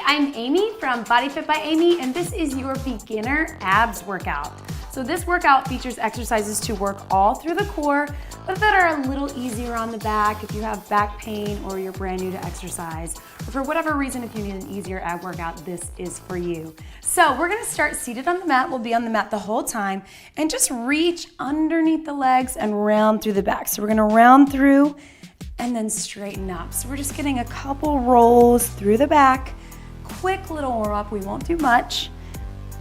I'm Amy from Body Fit by Amy, and this is your beginner abs workout. So this workout features exercises to work all through the core, but that are a little easier on the back if you have back pain or you're brand new to exercise, or for whatever reason, if you need an easier ab workout, this is for you. So we're gonna start seated on the mat. We'll be on the mat the whole time, and just reach underneath the legs and round through the back. So we're gonna round through and then straighten up. So we're just getting a couple rolls through the back. Quick little warm up, we won't do much,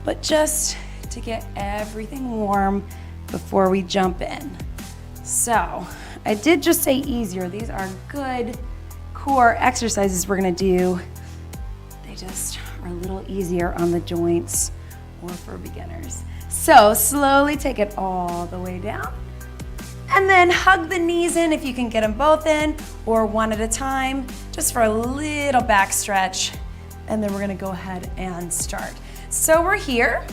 but just to get everything warm before we jump in. So I did just say easier. These are good core exercises we're gonna do. They just are a little easier on the joints or for beginners. So slowly take it all the way down. And then hug the knees in if you can get them both in, or one at a time, just for a little back stretch. And then we're gonna go ahead and start. So we're here.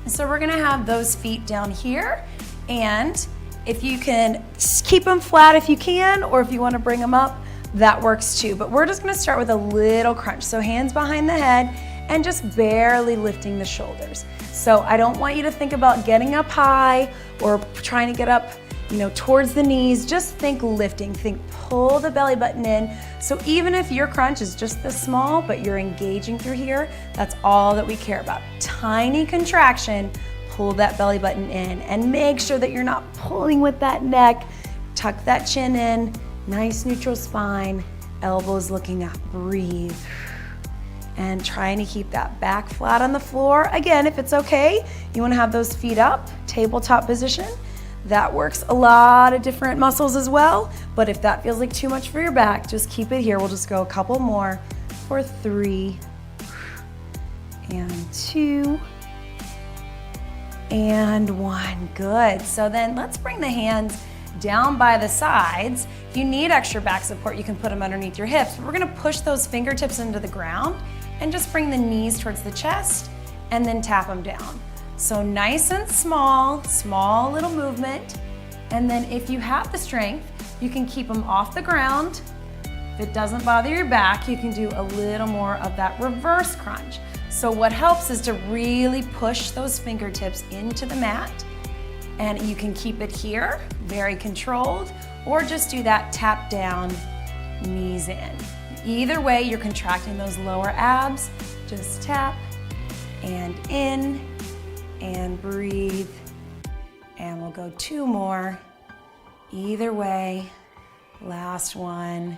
So we're gonna have those feet down here. And if you can keep them flat if you can, or if you wanna bring them up, that works too. But we're just gonna start with a little crunch. So hands behind the head and just barely lifting the shoulders. So I don't want you to think about getting up high or trying to get up towards the knees. Just think lifting, think pull the belly button in. So even if your crunch is just this small, but you're engaging through here, that's all that we care about. Tiny contraction, pull that belly button in, and make sure that you're not pulling with that neck. Tuck that chin in, nice neutral spine, elbows looking up, breathe. And trying to keep that back flat on the floor. Again, if it's okay, you wanna have those feet up, tabletop position. That works a lot of different muscles as well, but if that feels like too much for your back, just keep it here. We'll just go a couple more for 3 and 2 and 1. Good. So then let's bring the hands down by the sides. If you need extra back support, you can put them underneath your hips. We're gonna push those fingertips into the ground and just bring the knees towards the chest and then tap them down. So nice and small, small little movement. And then if you have the strength, you can keep them off the ground. If it doesn't bother your back, you can do a little more of that reverse crunch. So what helps is to really push those fingertips into the mat, and you can keep it here, very controlled, or just do that tap down, knees in. Either way, you're contracting those lower abs. Just tap and in, and breathe, and we'll go 2 more. Either way, last one,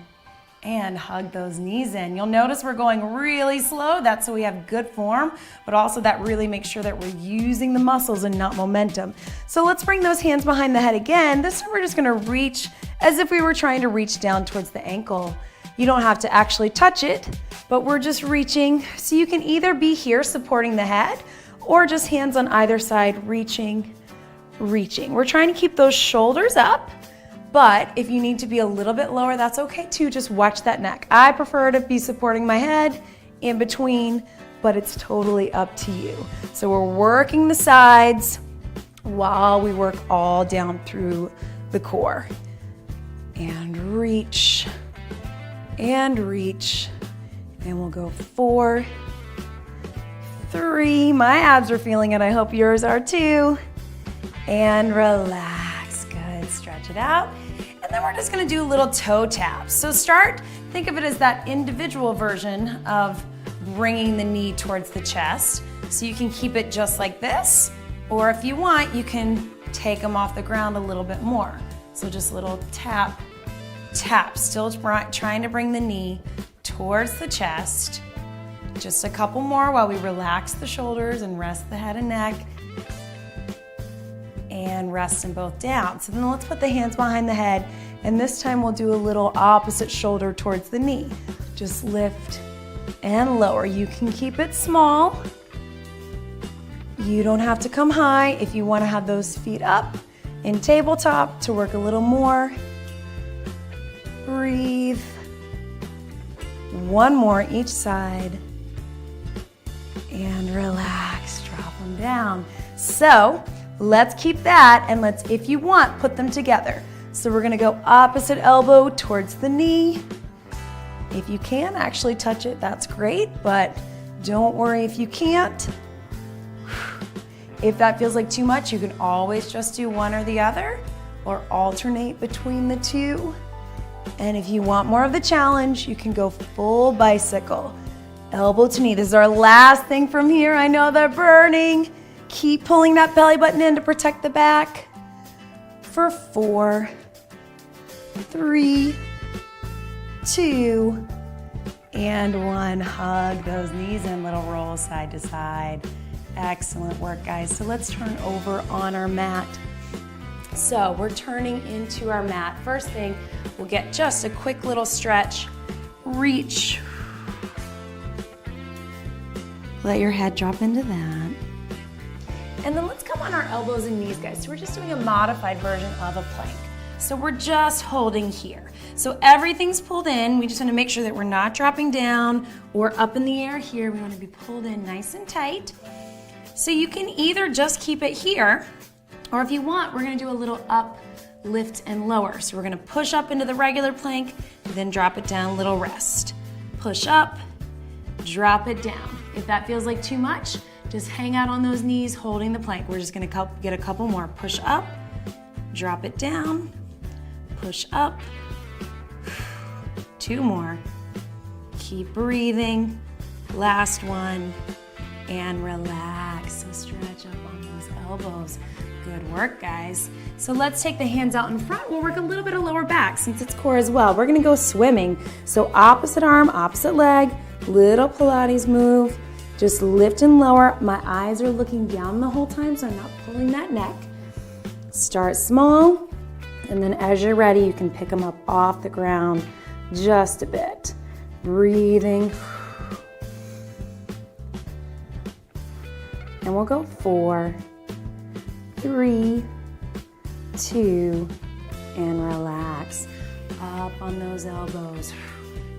and hug those knees in. You'll notice we're going really slow. That's so we have good form, but also that really makes sure that we're using the muscles and not momentum. So let's bring those hands behind the head again. This time we're just gonna reach as if we were trying to reach down towards the ankle. You don't have to actually touch it, but we're just reaching. So you can either be here supporting the head, or just hands on either side, reaching. We're trying to keep those shoulders up, but if you need to be a little bit lower, that's okay too. Just watch that neck. I prefer to be supporting my head in between, but it's totally up to you. So we're working the sides while we work all down through the core. And reach, and reach. And we'll go 4, 3, my abs are feeling it, I hope yours are too. And relax, good, stretch it out. And then we're just gonna do little toe taps. So think of it as that individual version of bringing the knee towards the chest. So you can keep it just like this, or if you want, you can take them off the ground a little bit more. So just little tap, tap, still trying to bring the knee towards the chest. Just a couple more while we relax the shoulders and rest the head and neck. And rest them both down. So then let's put the hands behind the head, and this time we'll do a little opposite shoulder towards the knee. Just lift and lower. You can keep it small. You don't have to come high if you want to have those feet up in tabletop to work a little more. Breathe. 1 more each side. And relax, drop them down. So let's keep that, and let's, if you want, put them together. So we're gonna go opposite elbow towards the knee, If you can actually touch it, that's great, but don't worry if you can't. If that feels like too much, you can always just do one or the other or alternate between the two. And if you want more of the challenge, you can go full bicycle. Elbow to knee. This is our last thing from here. I know they're burning. Keep pulling that belly button in to protect the back. For 4, 3, 2, and 1. Hug those knees in, little roll side to side. Excellent work, guys. So let's turn over on our mat. So we're turning into our mat. First thing, we'll get just a quick little stretch. Reach. Let your head drop into that. And then let's come on our elbows and knees, guys. So we're just doing a modified version of a plank. So we're just holding here. So everything's pulled in. We just want to make sure that we're not dropping down or up in the air here. We want to be pulled in nice and tight. So you can either just keep it here, or if you want, we're going to do a little up, lift, and lower. So we're going to push up into the regular plank, then drop it down, little rest. Push up, drop it down. If that feels like too much, just hang out on those knees holding the plank. We're just going to get a couple more. Push up, drop it down, push up. 2 more. Keep breathing. Last one. And relax. So stretch up on those elbows. Good work, guys. So let's take the hands out in front. We'll work a little bit of lower back since it's core as well. We're going to go swimming. So opposite arm, opposite leg, little Pilates move. Just lift and lower. My eyes are looking down the whole time, so I'm not pulling that neck. Start small, and then as you're ready, you can pick them up off the ground just a bit. Breathing. And we'll go 4, 3, 2, and relax. Up on those elbows.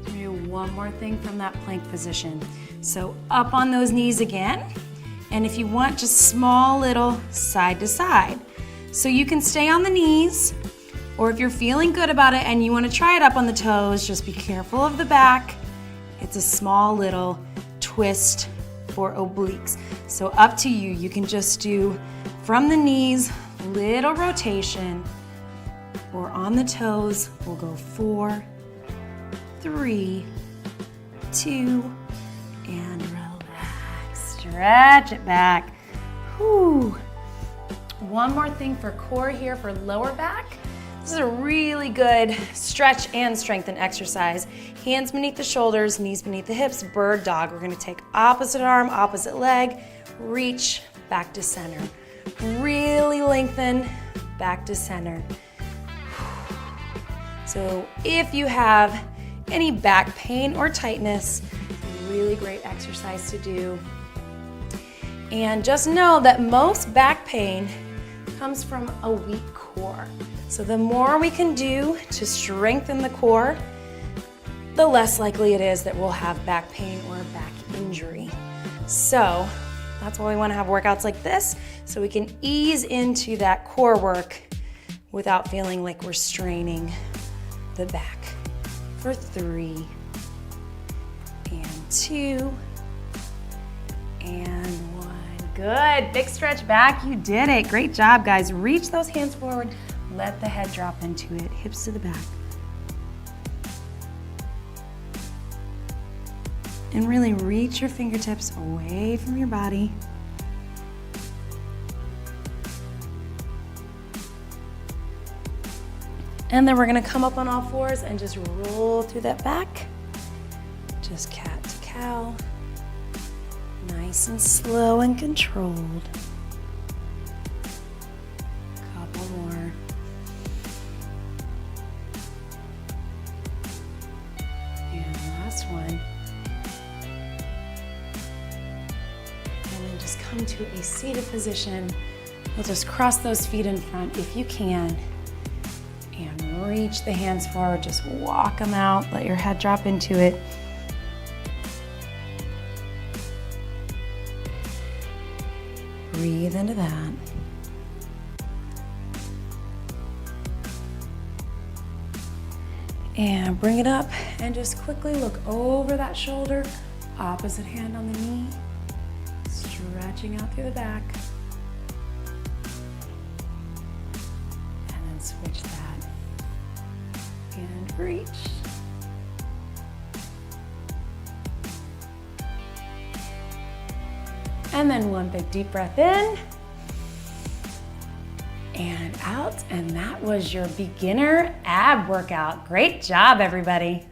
Do one more thing from that plank position. So up on those knees again. And if you want, just small little side to side. So you can stay on the knees, or if you're feeling good about it and you want to try it up on the toes, just be careful of the back. It's a small little twist for obliques. So up to you. You can just do from the knees, little rotation, or on the toes. We'll go 4, 3, 2, and relax. Stretch it back. Whew. One more thing for core here for lower back. This is a really good stretch and strengthen exercise. Hands beneath the shoulders, knees beneath the hips, bird dog. We're gonna take opposite arm, opposite leg, reach back to center. Really lengthen back to center. So if you have any back pain or tightness, really great exercise to do. And just know that most back pain comes from a weak core. So the more we can do to strengthen the core, the less likely it is that we'll have back pain or back injury. So that's why we want to have workouts like this, so we can ease into that core work without feeling like we're straining the back. For 3, and 2, and 1. Good, big stretch back, you did it. Great job, guys. Reach those hands forward, let the head drop into it, hips to the back. And really reach your fingertips away from your body. And then we're gonna come up on all fours and just roll through that back. Just cat to cow. Nice and slow and controlled. Couple more. And last one. And then just come to a seated position. We'll just cross those feet in front if you can. And reach the hands forward, just walk them out, let your head drop into it. Breathe into that. And bring it up and just quickly look over that shoulder, opposite hand on the knee, stretching out through the back. And then switch that. And reach. And then one big deep breath in and out. And that was your beginner ab workout. Great job, everybody.